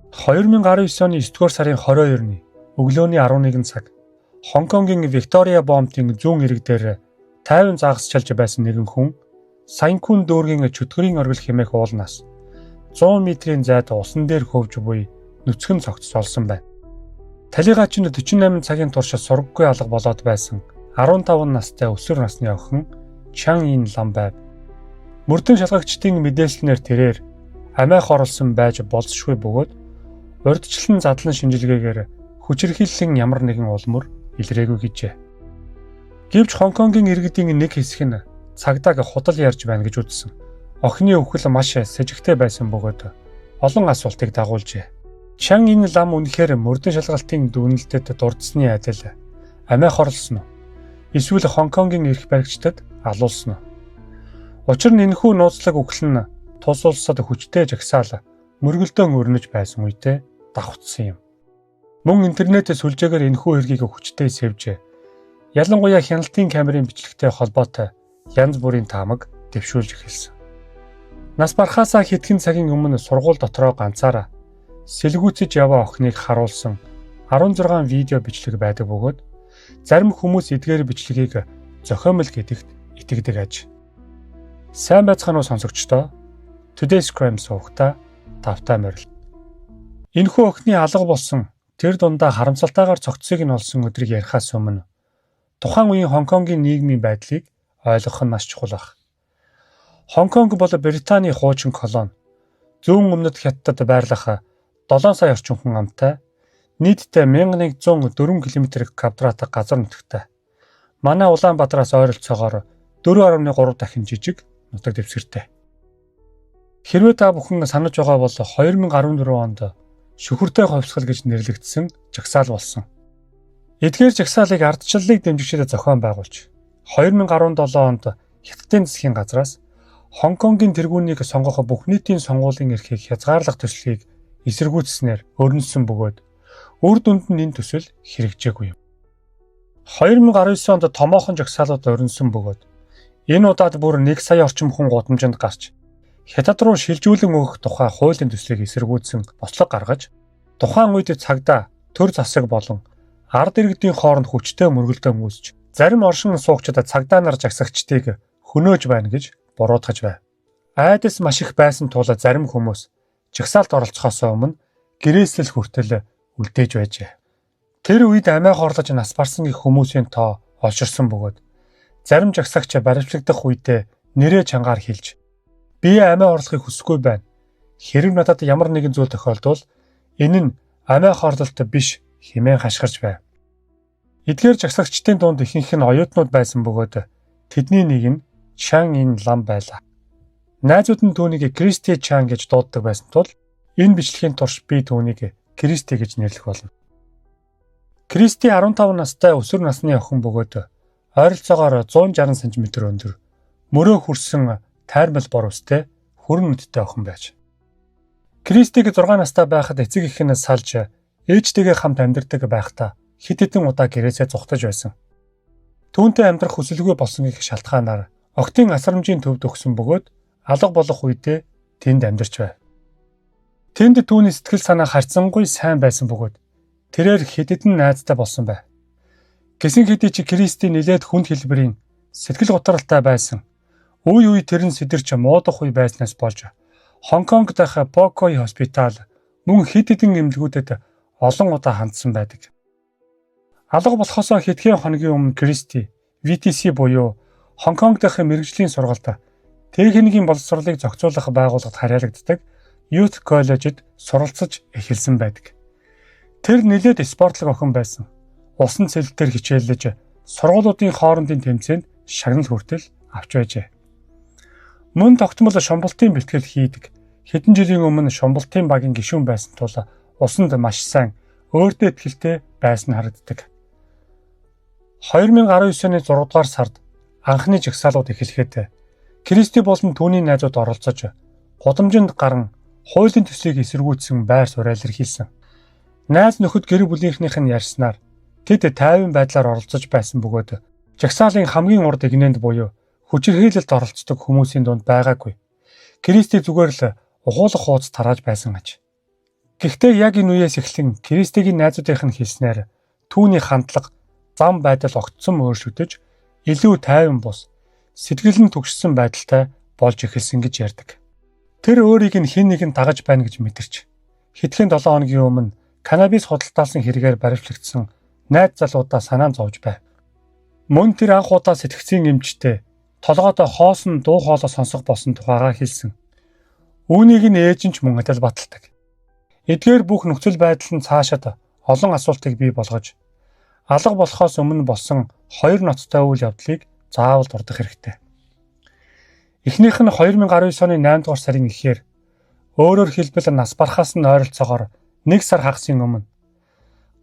2019 оны 9-р сарын 22-ны өглөөний 11 цаг Хонконгийн Виктория Бомтын зүүн ирэг дээр тайван загасчилж байсан нэгэн хүн Санкун дүүргийн чөтгөрийн оргил хэмээх уулнаас 100 метрийн зайд усан дээр хөвж буй нүцгэн цогц олсон байна. Талигаач нь 48 цагийн турш сургаггүй алга болоод байсан 15 настай өсвөр насны охин Чан Ин Лам байв. Мөрдөн шалгагчдын мэдээлснээр тэрээр амиа хорлсон байж болзошгүй бөгөөд урьдчилан задлан шинжилгээгээр хүчирхийллийн ямар нэгэн улмөр илрээгүй гэжээ. Гэвч Хонконгийн иргэдийн нэг хэсэг нь цагдааг худал ярьж байна гэж үзсэн. Охины өвхөл маш сэжигтэй байсан бөгөөд олон асуултыг дагуулжээ. Чан Ин Лам үнэхээр мөрдөн шалгалтын дүгнэлтэд дурдсны адил амиа хорлсон уу? Эсвэл Хонконгийн эрх баригчдад алуулсан уу? Учир нь энэхүү нууцлаг үхэл нь тус улсад хүчтэй жагсаал мөргөлдөөн өрнөж байсан үедээ давхцсан юм. Мөн интернетээс сүлжээгээр энэхүү хэргийг хүчтэй сэвжээ. Ялангуяа хяналтын камерын бичлэгтэй холбоотой янз бүрийн таамаг дэвшүүлж эхэлсэн. Нас барахаасаа хэдхэн цагийн өмнө сургууль дотроо ганцаараа сэлгүүцэж яваа охиныг харуулсан 16 видео бичлэг байдаг бөгөөд зарим хүмүүс эдгээр бичлэгийг зохиомл гэдэгт итгэдэг аж. Сайн байцгаана уу сонсогчдоо? Today's Crime суугтаа тавтай морил. Энэхүү охины алга болсон тэр дундаа харамсалтайгаар цогцсыг нь олсон өдрийг ярихаас өмнө тухайн үеийн Хонконгийн нийгмийн байдлыг ойлгох нь маш чухал байна. Хонконг бол Британий хуучин колони. Зүүн өмнөд хятадд байрлах 7 сая орчим хүн амтай, нийтдээ 1104 км²-т газар нутагтай. Манай Улаанбаатараас ойролцоогоор 4.3 дахин жижиг нутаг дэвсгэртэй. Хэрвээ та бүхэн санаж байгаа бол 2014 онд шөхөртэй ховсгал гэж нэрлэгдсэн жагсаал болсон. Эдгээр жагсаалыг ардчлалыг дэмжигчид зохион байгуулж 2017 онд Хятадын засгийн газраас Хонконгийн тэргүүнийг сонгох бүх нийтийн сонгуулийн эрхийг хязгаарлах төслийг эсэргүүцснээр өрнөсөн бөгөөд үр дүнд нь энэ төсөл хэрэгжээгүй юм. 2019 онд томоохон жагсаалууд өрнөсөн бөгөөд энэ удаад бүр 1 сая орчим хүн гудамжинд гарч Хятад руу шилжүүлэн өгөх тухай хуулийн төслийг эсэргүүцсэн бослого гаргаж тухайн үед цагдаа, төр засаг болон ард иргэдийн хооронд хүчтэй мөргөлдөөн үүсч зарим оршин суугчид цагдаа нар жагсагчдыг хөнөөж байна гэж буруутгаж байв. Айдас маш их байсан тул зарим хүмүүс жагсаалд оролцохоос өмнө гэрээсэл хүртэл үлдээж байжээ. Тэр үед амиа хорлож нас барсан их хүмүүсийн тоо олширсан бөгөөд зарим жагсагч баримтлагдах үедээ нэрээ чангаар хэлж би амиа хорлохыг хүсэхгүй байна. Хэрэв надад ямар нэгэн зүйл тохиолдвол энэ нь амиа хорлолт биш хэмээн хашгирч байв. Эдгээр жагсагчдын дунд ихэнх нь оюутнууд байсан бөгөөд тэдний нэг нь Чан Ин Лам байлаа. Найзууд нь түүнийг Кристи Чан гэж дууддаг байсан тул энэ бичлэгийн турш би түүнийг Кристи гэж нэрлэх болно. Кристи 15 настай өсвөр насны охин бөгөөд ойролцоогоор 160 см өндөр, мөрөө хүрсэн тайрмал бор үстэй, хүрэн нүдтэй охин байж. Кристиг 6 настай байхад эцэг эх нь салж ээжтэйгээ хамт амьдардаг байхдаа хэд хэдэн удаа гэрээсээ зугтаж байсан. Түүнтэй амьдрах хүсэлгүй болсон гэх шалтгаанаар огтын асрамжийн төвд өгсөн бөгөөд алга болох үедээ тэнд амьдарч байв. Тэнд түүний сэтгэл санаа харьцангуй сайн байсан бөгөөд тэрээр хэд хэдэн найзтай болсон байв. Гэсэн хэдий ч Кристи нэлээд хүнд хэлбэрийн сэтгэл готролтой байсан. Үе үе тэр нь сэтэрч муудах үе байснаас болж Хонконг дахь Покой хоспитал мөн хэд хэдэн эмнэлгүүдэд олон удаа хандсан байдаг. Алга болохоос хэдхэн хоногийн өмнө Кристи VTC буюу Хонконг дахь мэргэжлийн сургалт техникийн боловсролыг зохицуулах байгууллагад харьяалагддаг Youth College-д суралцж эхэлсэн байдаг. Тэр нэлээд спортлог охин байсан. Усан цэлэлтээр хичээллэж сургуулиудын хоорондын тэмцээнд шагнал хүртэл авч байжээ. Мөн тогтмол шомболтын бэлтгэл хийдэг. Хэдэн жилийн өмнө шомболтын багийн гишүүн байсан тул усанд маш сайн өөртөө ихтэй байсан харагддаг. 2019 оны 6 дугаар сард анхны жагсаалууд эхлэхэд Кристи болон түүний найзууд оролцож гудамжинд гарan хуулийн төслийг эсэргүүцсэн байр суурь илэрхийлсэн. Найз нөхөд гэр бүлийнхнийх нь ярьснаар тэд тайван байдлаар оролцож байсан бөгөөд жагсаалын хамгийн урд игнэнд буюу хүчирхийлэлд оролцдог хүмүүсийн дунд байгаагүй. Кристи зүгээр л ухуулах хуудас тарааж байсан аж. Гэхдээ яг энэ үеэс эхлэн Кристигийн найзуудынх нь хэлснээр түүний хандлага зам байдал огцсон өөрчлөгдөж илүү тайван бус, сэтгэл нь түгшсэн байдалтай болж эхэлсэн гэж ярьдаг. Тэр өөрийг нь хэн нэгэн дагаж байна гэж мэдэрч хэдхэн 7 хоногийн өмнө канабис худалдаалсан хэрэгээр баривчлагдсан найз залуудаа санаан зовж байв. Мөн тэр анх удаа сэтгцийн эмчтэй толгойдоо хоосон дуу хоолой сонсох болсон тухайгаа хэлсэн. Үүнийг нь ээж нь ч мөн адил баталдаг. Эдгээр бүх нөхцөл байдал нь цаашид олон асуултыг бий болгож алга болохоос өмнө болсон 2 ноцтой үйл явдлыг заавал дурдах хэрэгтэй. Эхнийх нь 2019 оны 8 дугаар сарын эхээр өөрөөр хэлбэл нас барахаас нь ойролцоогоор 1 сар хагасын өмнө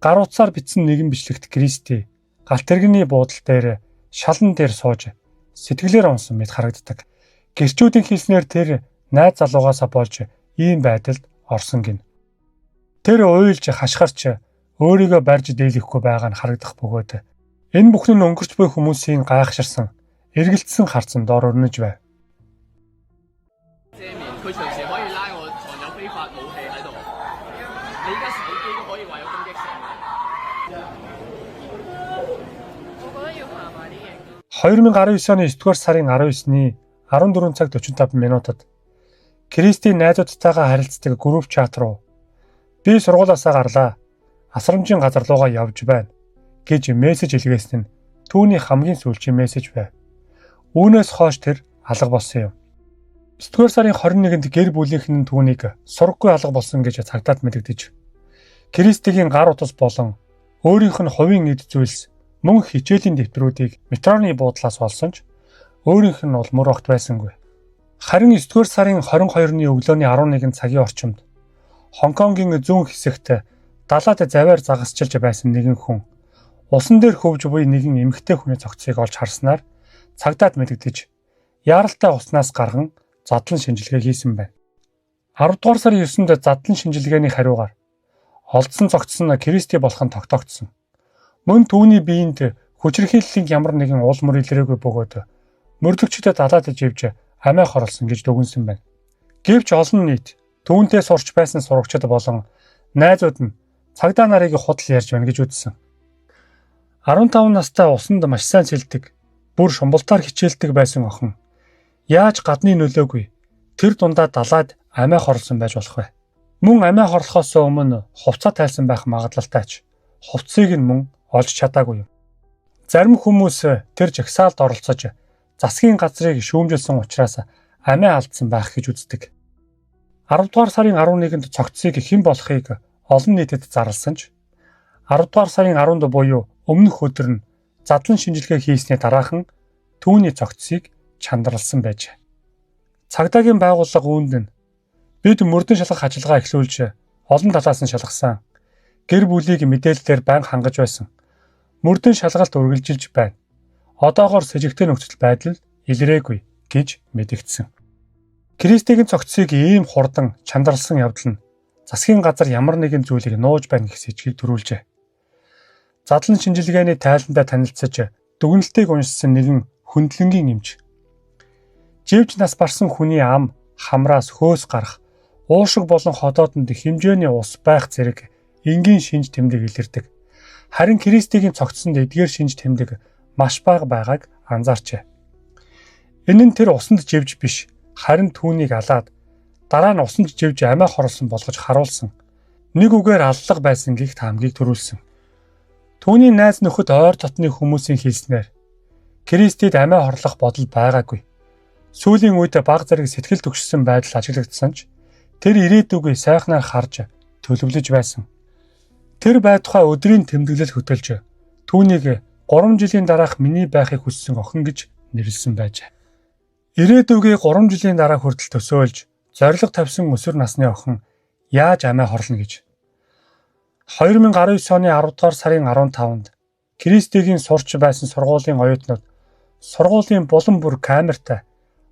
гар утсаар бичсэн нэгэн бичлэгт Кристи галт тэрэгний буудал дээр шалан дээр сууж сэтгэлээр унсан мэт харагддаг. Гэрчүүдийн хэлснээр тэр найз залуугаасаа болж ийм байдалд орсон гин. Тэр уйлж хашгирч өөрийгөө барьж дийлэхгүй байгаа нь харагдах бөгөөд энэ бүхэн нь өнгөрч буй хүмүүсийн гайхширсан, эргэлтсэн харцан дор өрнөж байв. «2019 оны 9-р сарын 19-ний 14 цаг 45 минутад Кристийн найзуудтайгаа харилцдаг групп чат руу "Би сургуулиасаа гарлаа. Асрамжийн газар руугаа явж байна" гэж мессеж илгээсэн нь түүний хамгийн сүүлчийн мессеж байв. Үүнээс хойш тэр алга болсон юм. 9-р сарын 21-нд гэр бүлийнх нь түүнийг сургаггүй алга болсон гэж цагдаад мэдэгдэж, Кристигийн гар утас болон өөрийнх нь хувийн эд зүйлс мөн хичээлийн дэвтрүүдийг метроны буудлаас олсон ч өөрийнх нь бол мөр огт байсангүй. Харин 9-р сарын 22-ны өглөөний 11 цагийн орчимд Хонконгийн зүүн хэсэгт далайд завиар загасчилж байсан нэгэн хүн усан дээр хөвж буй нэгэн эмэгтэй хүний цогцыг олж харснаар цагдаад мэдэгдэж яаралтай уснаас гарган задлан шинжилгээ хийсэн байна. 10 дугаар сарын 9-нд задлан шинжилгээний хариугаар олдсон цогц нь Кристи болох нь тогтоогдсон. Мөн түүний биеинд хүчирхийллийн ямар нэгэн уул мөр илрээгүй бөгөөд мөрлөгчдөд далайд живж амиа хорлсон гэж дүгнсэн байна. Гэвч олон нийт түүнтэй сурч байсан сурагчид болон найзууд нь цагдаа нарыг худал ярьж байна гэж үзсэн. 15 настай усанд маш сайн сэлдэг, бүр шумбалтаар хичээлдэг байсан охин яаж гадны нөлөөгүй тэр дундаа далайд амиа хорлсон байж болох вэ? Мөн амиа хорлохоос өмнө хувцас тайлсан байх магадлалтайч хувцсыг нь мөн олж чадаагүй юм. Зарим хүмүүс тэр жагсаалд оролцож засгийн газрыг шүүмжилсэн учраас амиа алдсан байх гэж үздэг. 10 дугаар сарын 11-нд цогцыг хэн болохыг олон нийтэд зарласан ч 10 дугаар сарын 10-нд буюу өмнөх өдөр нь задлан шинжилгээ хийсний дараахан түүний цогцыг чандралсан байжээ. Цагдаагийн байгууллага үүнд нь бид мөрдөн шалгах ажиллагаа эхлүүлж олон талаас нь шалгасан. Гэр бүлийг мэдээллээр байнга хангаж байсан. Мөрдөн шалгалт үргэлжилж байна. Одоогоор сэжигтэй нөхцөл байдал илрээгүй гэж мэдэгдсэн. Кристигийн цогцыг ийм хурдан чандралсан явдал нь засгийн газар ямар нэгэн зүйлийг нууж байна гэх сэжгийг төрүүлжээ. Задлан шинжилгээний тайландаа танилцсаж дүгнэлтийг уншсан нэгэн хөндлөнгийн эмч живж нас барсан хүний ам хамраас хөөс гарах, уушиг болон ходоодонд хэмжээний ус байх зэрэг энгийн шинж тэмдэг илэрдэг. Харин Кристигийн цогцсонд эдгээр шинж тэмдэг маш бага байгааг анзаарчээ. Энэ нь тэр усанд живж биш, харин түүнийг алаад дараа нь усанд живж амиа хорлсон болгож харуулсан. Нэг үгээр аллах байсан гэх таамгийг төрүүлсэн. Түүний найз нөхөд ойр дотны хүмүүсийн хэлснээр Кристид амиа хорлох бодол байгаагүй. Сүүлийн үед бага зэрэг сэтгэл түгшсэн байдал ажиглагдсан ч тэр ирээдүгөө сайхнаар харж төлөвлөж байсан. Тэр байтугай өдрийн тэмдэглэл хөтөлж түүнийг 3 жилийн дараах миний байхыг хүссэн охин гэж нэрлсэн байжээ. Ирээдүгөө 3 жилийн дараа хүртэл төсөөлж зориг тавьсан өсвөр насны охин яаж амиа хорлно гэж. 2019 оны 10 дугаар сарын 15-нд Кристигийн сурч байсан сургуулийн оюутнууд сургуулийн булан бүр камертай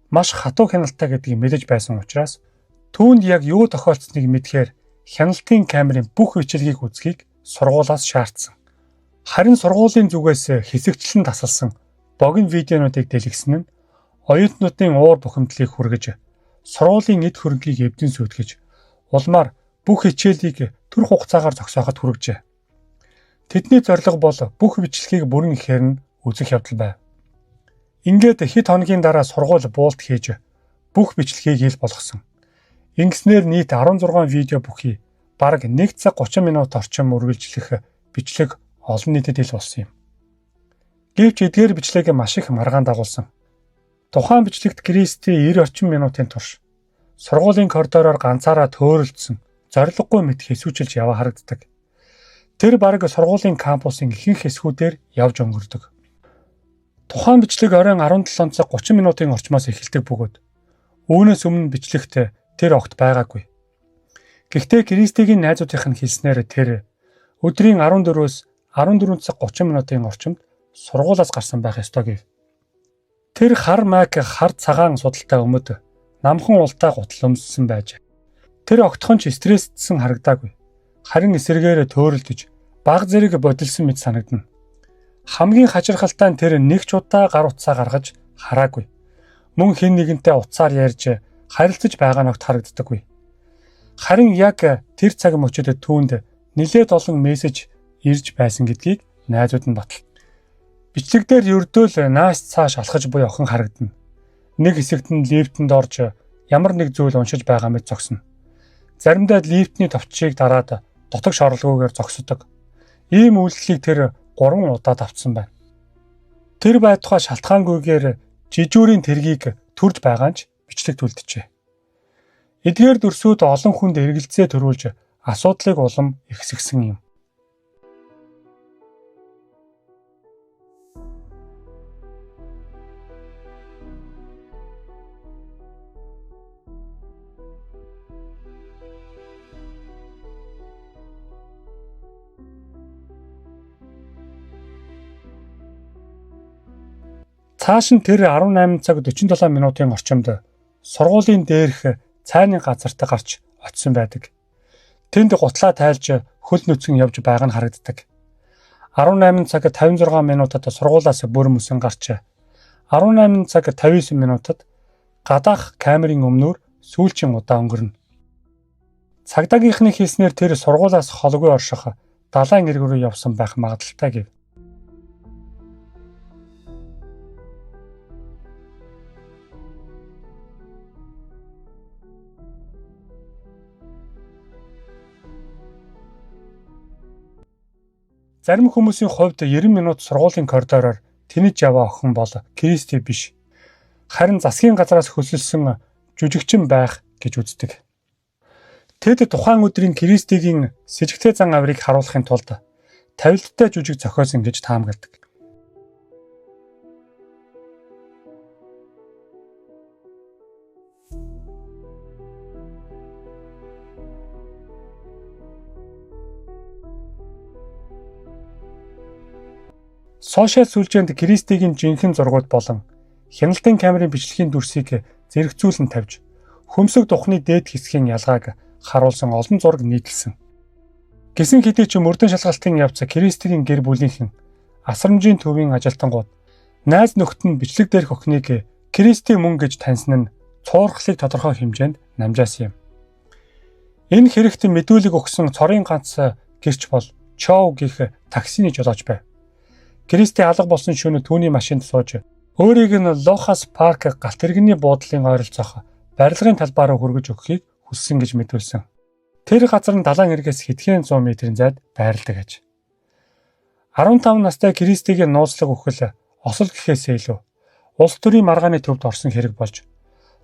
маш хатуу хяналттай гэдгийг мэдэж байсан учраас түүнд яг юу тохиолдсныг мэдхээр хяналтын камерын бүх бичлэгийг үзхийг сургуулиас шаардсан. Харин сургуулийн зүгээс хэсэгчлэн тасалсан богино видеонуудыг дэлгэсэн нь оюутнуудын уур бухимдлыг хүргэж, сургуулийн эд хөрөнгийг эвдэн сүйтгэж, улмаар бүх хичээлийг түр хугацаагаар зогсооход хүргэжээ. Тэдний зорилго бол бүх бичлэгийг бүрэн ихээр нь үзэх явдал байв. Ингээд хэд хоногийн дараа сургууль буулт хийж бүх бичлэгийг ил болгосон. Ингэснээр нийт 16 видео бүхий бараг 1 цаг 30 минут орчим үргэлжлэх бичлэг олон нийтэд ил болсон юм. Гэвч эдгээр бичлэгийг маш их маргаан дагуулсан. Тухайн бичлэгт Кристи 90 орчим минутын турш сургуулийн коридороор ганцаараа төөрөлдсөн, зориггүй мэт хэсүүчилж яваа харагддаг. Тэр бараг сургуулийн кампусын ихэнх хэсгүүдээр явж өнгөрдөг. Тухайн бичлэг оройн 17 цаг 30 минутын орчмоос эхэлдэг бөгөөд үүнээс өмнө бичлэгт тэр огт байгаагүй. Гэхдээ Кристигийн найзуудынх нь хэлснээр тэр өдрийн 14-өөс 14 цаг 30 минутын орчимд сургуулиас гарсан байх ёстой гэв. Тэр хар майк хар цагаан судалтай өмд намхан ултай гутал өмссөн байж. Тэр огтхон ч стрессдсэн харагдаагүй. Харин эсэргээр төөрөлдөж баг зэрэг бодилсон мэт санагдана. Хамгийн хачирхалтай нь тэр нэг ч удаа гар утсаа гаргаж хараагүй. Мөн хэн нэгэнтэй утсаар ярьж харилцаж байгаа нь огт харагддаггүй. Харин яг тэр цаг мөчөд түүнд нэлээд олон мессеж ирж байсан гэдгийг найзууд нь батал. Бичлэг дээр ердөө л нааш цааш алхаж буй охин харагдана. Нэг хэсэгт нь лифтэнд орж ямар нэг зүйл уншиж байгаа мэт зогсно. Заримдаа лифтний товчийг дараад дотог шорлогоор зогсдог. Ийм үйлдэлийг тэр 3 удаа давтсан байна. Тэр байтугай шалтгаангүйгээр жижүүрийн тэргийг төрж байгаа нь ч бичлэгт үлджээ. Эдгээр дүрсүүд олон хүнд эргэлзээ төрүүлж асуудлыг улам ихсгсэн юм. Цааш нь тэр 18 цаг 47 минутын орчимд сургуулийн дээрх цайны газарт гарч очисон байдаг. Тэнд гутлаа тайлж хөл нүцгэн явж байгаа нь харагддаг. 18 цаг 56 минутад сургуулиас бүр мөсөн гарч 18 цаг 59 минутад гадаах камерын өмнөр сүүлчийн удаа өнгөрнө. Цагдаагийнхны хэлснээр тэр сургуулиас холгүй орших далайн эрг рүү явсан байх магадaltaй гэв. Зарим хүмүүсийн хувьд 90 минут сургуулийн коридороор тэнэж яваа охин бол Кристи биш. Харин засгийн газраас хөсөлсөн жүжигчин байх гэж үздэг. Тэд тухайн өдрийн Кристигийн с ิจ гтэй зан авирыг харуулахын тулд тавилттай жүжиг зохиосон гэж таамагладаг. Сошиал сүлжээнд Кристигийн жинхэнэ зургууд болон хяналтын камерын бичлэгийн дүрсийг зэрэгцүүлэн тавьж хөмсөг духны дээд хэсгийн ялгааг харуулсан олон зураг нийтэлсэн. Гэсэн хэдий ч мөрдөн шалгалтын явц Кристигийн гэр бүлийнхэн асрамжийн төвийн ажилтнууд найз нөхд нь бичлэг дээрх охиныг Кристи мөн гэж таньсан нь цуурхлыг тодорхой хэмжээнд намжаасан юм. Энэ хэрэгт мэдүүлэг өгсөн цорын ганц гэрч бол Чоу гэх таксины жолооч байв. Кристи алга болсон шөнө түүний машинд сууж өөрийг нь Лохас парк галт тэрэгний буудлын ойролцоох барилгын талбаа руу хүргэж өгөхийг хүссэн гэж мэдүүлсэн. Тэр газар нь далайн эргээс хэдхэн 100 метрийн зайд байрладаг гэж. 15 настай Кристигийн нууцлаг үхэл осол гэхээсээ илүү улс төрийн маргааны төвд орсон хэрэг болж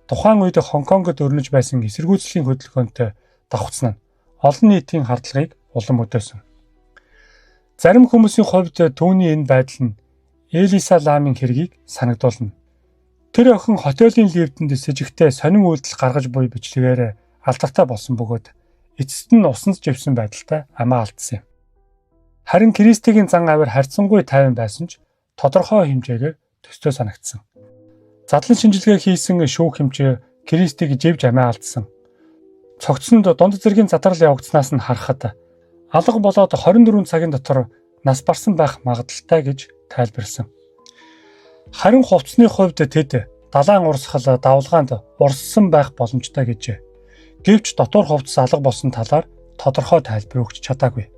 тухайн үед Хонконгод өрнөж байсан эсэргүүцлийн хөдөлгөөнтэй давхцсан нь олон нийтийн хардлагыг улам өдөөсөн. Зарим хүмүүсийн хувьд түүний энэ байдал нь Элиса Ламын хэргийг санагдуулна. Тэр охин хотелийн лифтэнд с ิจ гтэй сонин үйлдэл гаргаж буй бичлэгээр алдартай болсон бөгөөд эцэст нь усанд живсэн байдалтай амиа алдсан юм. Харин Кристигийн зан авир харьцангуй тайван байсан ч тодорхой хэмжээгээр төстэй санагдсан. Задлан шинжилгээ хийсэн шүүх хэмжээ Кристиг живж амиа алдсан. Цогцсонд дунд зэргийн задрал явагдсанаас нь харахад алга болоод 24 цагийн дотор нас барсан байх магадaltaй гэж тайлбарласан. Харин хувцсны хувьд тэд далайн урсгал давлгаанд урссан байх боломжтой гэжээ. Гэвч дотор хувцас алга болсон талаар тодорхой тайлбар өгч чадаагүй.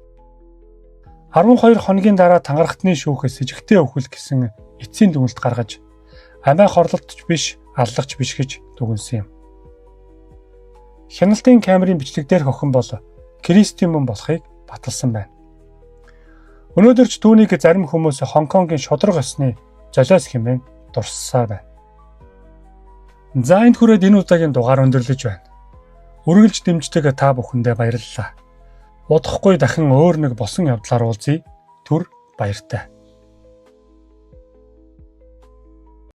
12 хоногийн дараа тангарахтны шүүхээс сэжигтэй өвхөл гэсэн эцсийн дүгнэлт гаргаж амиа хорлолтч биш, аллагч биш гэж дүгнсэн юм. Хяналтын камерын бичлэг дээр хохин бол Кристийн мөн болохыг баталсан байна. Өнөөдөр ч түүнийг зарим хүмүүс Хонконгийн шудраг ёсны золиос хэмээн дурссаар байна. За энд хүрээд энэ удаагийн дугаар өндөрлөж байна. Үргэлж дэмждэг та бүхэндээ баярлалаа. Удахгүй дахин өөр нэг босон явдлаар уулзъя. Түр баяртай.